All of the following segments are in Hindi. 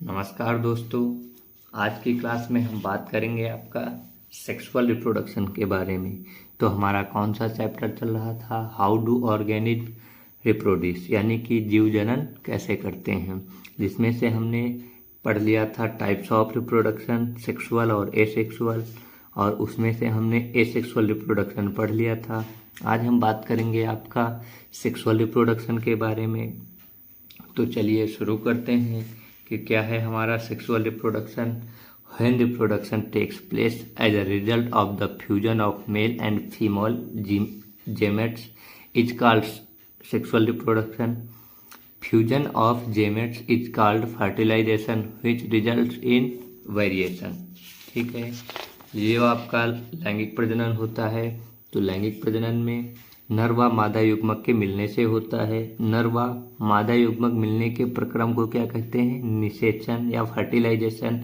नमस्कार दोस्तों। आज की क्लास में हम बात करेंगे आपका सेक्सुअल रिप्रोडक्शन के बारे में। तो हमारा कौन सा चैप्टर चल रहा था? हाउ डू ऑर्गेनिक रिप्रोड्यूस, यानी कि जीव जनन कैसे करते हैं, जिसमें से हमने पढ़ लिया था टाइप्स ऑफ रिप्रोडक्शन, सेक्सुअल और एसेक्सुअल, और उसमें से हमने एसेक्सुअल रिप्रोडक्शन पढ़ लिया था। आज हम बात करेंगे आपका सेक्सुअल रिप्रोडक्शन के बारे में। तो चलिए शुरू करते हैं कि क्या है हमारा sexual reproduction. When reproduction takes place as a result of the fusion of male and female gametes is called sexual reproduction. Fusion of gametes is called fertilisation which results in variation. ठीक है, ये आपका लैंगिक प्रजनन होता है। तो लैंगिक प्रजनन में नर व मादा युग्मक के मिलने से होता है। नर व मादा युग्मक मिलने के प्रक्रम को क्या कहते हैं? निषेचन या फर्टिलाइजेशन।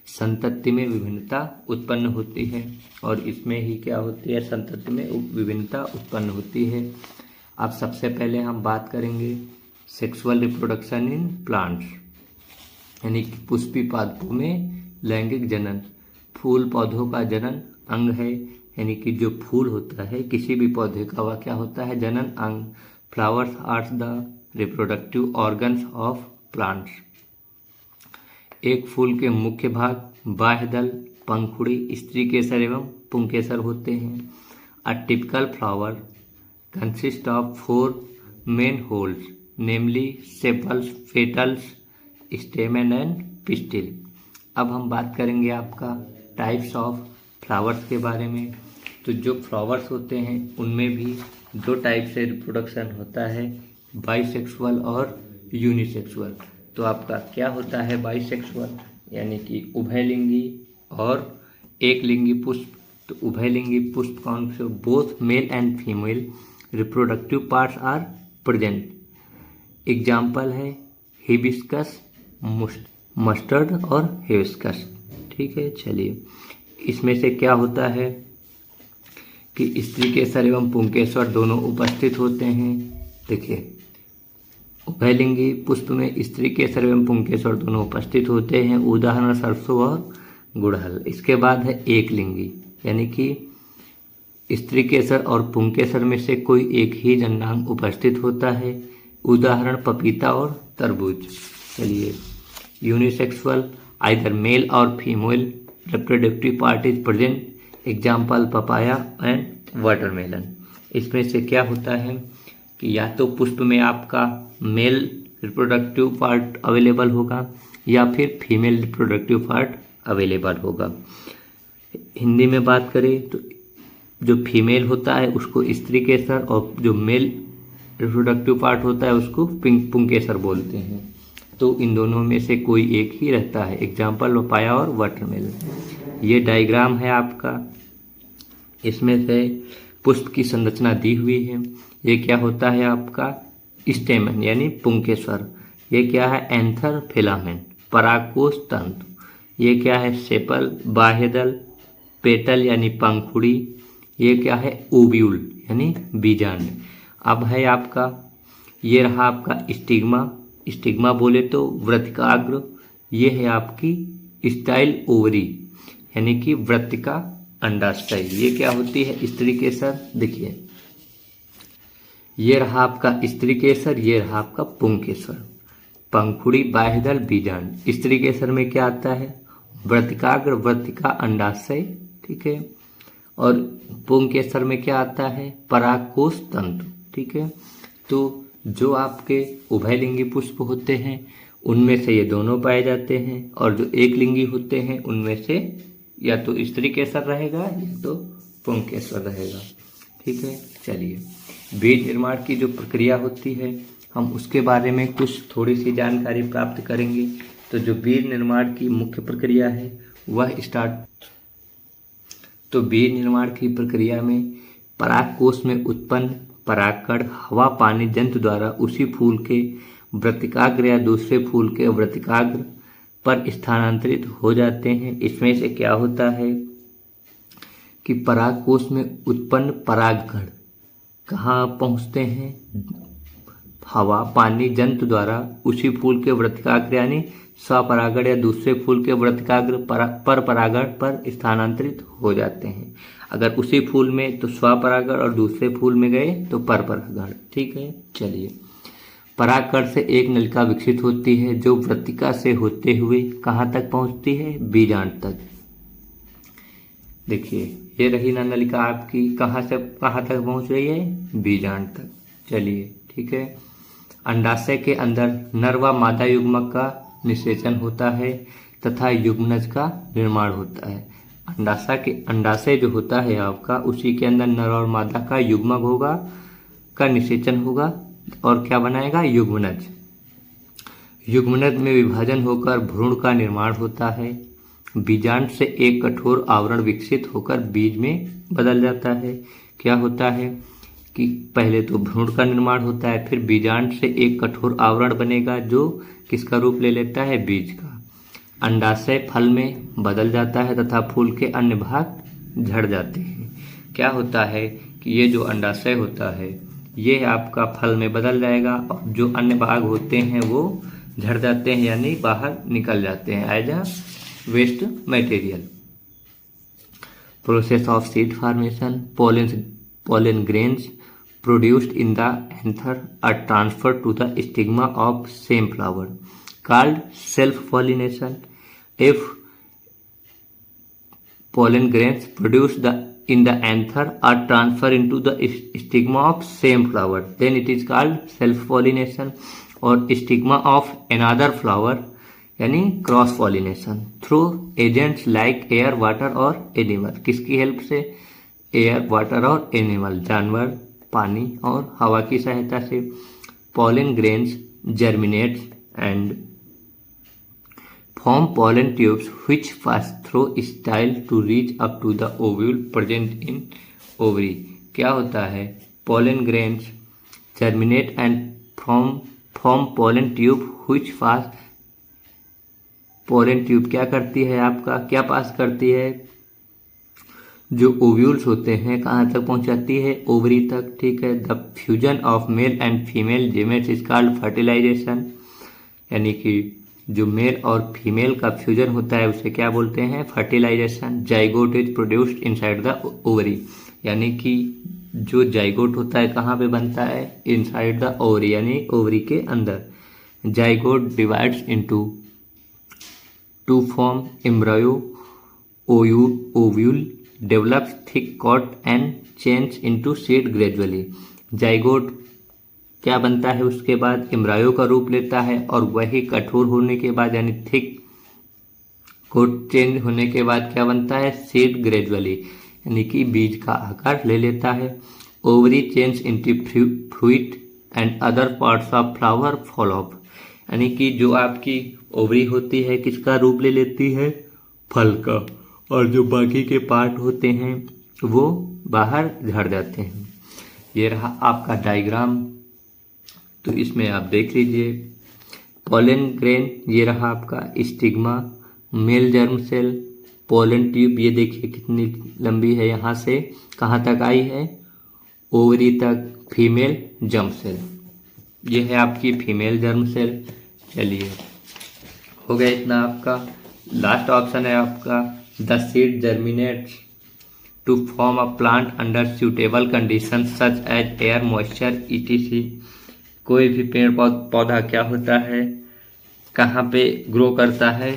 संतति में विभिन्नता उत्पन्न होती है और इसमें ही क्या होती है? संतति में विभिन्नता उत्पन्न होती है। अब सबसे पहले हम बात करेंगे सेक्सुअल रिप्रोडक्शन इन प्लांट्स, यानी कि पुष्पी पादपों में लैंगिक जनन। फूल पौधों का जनन अंग है, यानी कि जो फूल होता है किसी भी पौधे का वह क्या होता है? जनन अंग। Flowers are the reproductive organs of plants. एक फूल के मुख्य भाग बाह्य दल, पंखुड़ी, स्त्री केसर एवं पुंकेसर होते हैं। A typical flower consist of 4 main holes, namely sepals, petals, स्टेमन and pistil. अब हम बात करेंगे आपका टाइप्स ऑफ फ्लावर्स के बारे में। तो जो फ्लावर्स होते हैं उनमें भी 2 टाइप से रिप्रोडक्शन होता है, बाइसेक्सुअल और यूनिसेक्सुअल। तो आपका क्या होता है बाइसेक्सुअल? यानी कि उभयलिंगी और एक लिंगी पुष्प। तो उभयलिंगी पुष्प कौन से? Both male and female reproductive parts are present. Example है हिबिस्कस, मस्टर्ड और हिबिस्कस। ठीक है, चलिए इसमें से क्या होता है कि स्त्री केसर एवं पुंकेसर दोनों उपस्थित होते हैं। देखिए, उभयलिंगी पुष्प में स्त्री केसर एवं पुंकेसर दोनों उपस्थित होते हैं, उदाहरण सरसों और गुड़हल। इसके बाद है एक लिंगी, यानी कि स्त्री केसर और पुंकेसर में से कोई एक ही जननांग उपस्थित होता है, उदाहरण पपीता और तरबूज। चलिए यूनिसेक्सुअल, आइदर मेल और female reproductive part is present, example papaya and watermelon. इसमें से क्या होता है कि या तो पुष्प में आपका मेल रिप्रोडक्टिव पार्ट अवेलेबल होगा या फिर फीमेल रिप्रोडक्टिव पार्ट अवेलेबल होगा। हिंदी में बात करें तो जो फीमेल होता है उसको स्त्री केसर और जो मेल रिप्रोडक्टिव पार्ट होता है उसको पुंकेसर बोलते हैं। तो इन दोनों में से कोई एक ही रहता है, एग्जाम्पल पपाया और वाटरमेलन। ये डायग्राम है आपका, इसमें से पुष्प की संरचना दी हुई है। ये क्या होता है आपका? स्टेमन यानी पुंकेसर। ये क्या है? एंथर फिलामेंट, परागकोश तंतु। ये क्या है? सेपल, बाह्यदल, पेटल यानी पंखुड़ी। ये क्या है? ओव्यूल यानी बीजांड। अब है आपका, ये रहा आपका स्टिग्मा। स्टिग्मा बोले तो वृत्तिकाग्र। ये है आपकी स्टाइल ओवरी, यानी कि वृत्तिका अंडाशय। ये क्या होती है? स्त्री केसर। देखिए, ये रहा आपका स्त्री केसर, ये रहा आपका पुंकेसर। पंखुड़ी, बाह्यदल, बीजांड। स्त्री केसर में क्या आता है? वृत्तिकाग्र, वृत्तिका अंडाशय। ठीक है, और पुंकेसर में क्या आता है? परागकोश तंतु। ठीक है, तो जो आपके उभयलिंगी पुष्प होते हैं उनमें से ये दोनों पाए जाते हैं, और जो एक लिंगी होते हैं उनमें से या तो स्त्री केसर रहेगा या तो पुंकेसर रहेगा। ठीक है, चलिए बीज निर्माण की जो प्रक्रिया होती है हम उसके बारे में कुछ थोड़ी सी जानकारी प्राप्त करेंगे। तो जो बीज निर्माण की मुख्य प्रक्रिया है वह तो बीज निर्माण की प्रक्रिया में परागकोश में उत्पन्न परागकण हवा पानी जंतु द्वारा उसी फूल के वृत्तिकाग्र या दूसरे फूल के वृत्तिकाग्र पर स्थानांतरित हो जाते हैं। इसमें से क्या होता है कि परागकोश में उत्पन्न परागकण कहाँ पहुँचते हैं? हवा पानी जंतु द्वारा उसी फूल के वृत्तिकाग्र यानी स्वपरागण या दूसरे फूल के वृत्तिकाग्र पर परागण पर स्थानांतरित हो जाते हैं। अगर उसी फूल में तो स्वपरागण और दूसरे फूल में गए तो पर परागण। ठीक है, चलिए। परागकण से एक नलिका विकसित होती है जो वृत्तिका से होते हुए कहाँ तक पहुँचती है? बीजांड तक। देखिए ये रही ना नलिका आपकी, कहाँ से कहाँ तक पहुँच रही है? बीजांड तक। चलिए ठीक है। अंडाशय के अंदर नर व मादा युग्मक का निषेचन होता है तथा युग्मनज का निर्माण होता है। अंडाशय जो होता है आपका, उसी के अंदर नर और मादा का युग्मक होगा, का निषेचन होगा और क्या बनाएगा? युग्मनज। युग्मनज में विभाजन होकर भ्रूण का निर्माण होता है। बीजांड से एक कठोर आवरण विकसित होकर बीज में बदल जाता है। क्या होता है कि पहले तो भ्रूण का निर्माण होता है, फिर बीजांड से एक कठोर आवरण बनेगा जो किसका रूप ले लेता है? बीज का। अंडाशय फल में बदल जाता है तथा फूल के अन्य भाग झड़ जाते हैं। क्या होता है कि ये जो अंडाशय होता है ये आपका फल में बदल जाएगा और जो अन्य भाग होते हैं वो झड़ जाते हैं यानी बाहर निकल जाते हैं as a waste material. Process of seed formation. pollen grains produced in the anther are transferred to the stigma of same flower called self-pollination. If pollen grains produced in the anther are transferred into the stigma of same flower, then it is called self-pollination. और stigma of another flower यानी cross pollination through agents like air water और एनिमल। किसकी हेल्प से? एयर वाटर और एनिमल, जानवर, पानी और हवा की सहायता से। pollen grains germinate and form pollen tubes which pass through style to reach up to the ovule present in ovary. क्या होता है? pollen grains germinate and form pollen tube which pass। pollen tube क्या करती है आपका? क्या पास करती है? जो ओव्यूल्स होते हैं कहाँ तक पहुँचाती है? ओवरी तक। ठीक है। The fusion of male and female gametes is called fertilisation. यानी कि जो मेल और फीमेल का फ्यूजन होता है उसे क्या बोलते हैं? Fertilisation. Zygote is produced inside the ovary. यानी कि जो जाइगोट होता है कहाँ पे बनता है? इनसाइड द ओवरी यानी ओवरी के अंदर। Zygote divides into two form embryo ovule develops thick coat and change into seed gradually. Zygote क्या बनता है? उसके बाद एम्ब्रायो का रूप लेता है और वही कठोर होने के बाद यानी थिक कोट चेंज होने के बाद क्या बनता है? सीड ग्रेजुअली यानी कि बीज का आकार ले लेता है। Ovary change into fruit and other parts of flower fall of. यानी कि जो आपकी ओवरी होती है किसका रूप ले लेती है? फल का, और जो बाकी के पार्ट होते हैं वो बाहर झड़ जाते हैं। ये रहा आपका डायग्राम, तो इसमें आप देख लीजिए। पोलन ग्रेन ये रहा आपका stigma, male germ cell, pollen tube ये देखिए कितनी लंबी है, यहाँ से कहाँ तक आई है? ओवरी तक। फीमेल जर्म सेल ये है आपकी फीमेल जर्म सेल। चलिए हो गया इतना आपका। लास्ट ऑप्शन है आपका the seed germinates to form a plant under suitable condition such as air moisture etc. कोई भी पेड़ पौधा क्या होता है? कहाँ पे ग्रो करता है?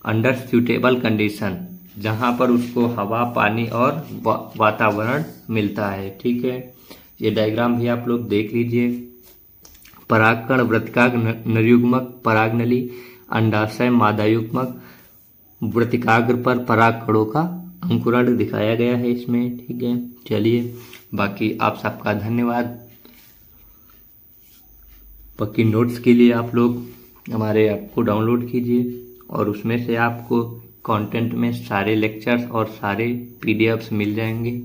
अंडर सूटेबल कंडीशन, जहाँ पर उसको हवा पानी और वातावरण मिलता है। ठीक है। ये डायग्राम भी आप लोग देख लीजिए। परागकण वृत्तिकाग्र नरयुग्मक परागनली, अंडाशय मादा युग्मक, वृत्तिकाग्र पर परागकणों का अंकुरण दिखाया गया है इसमें। ठीक है। चलिए बाकी आप सबका धन्यवाद। बाकी नोट्स के लिए आप लोग हमारे ऐप को डाउनलोड कीजिए और उसमें से आपको कंटेंट में सारे लेक्चर्स और सारे PDFs मिल जाएंगे।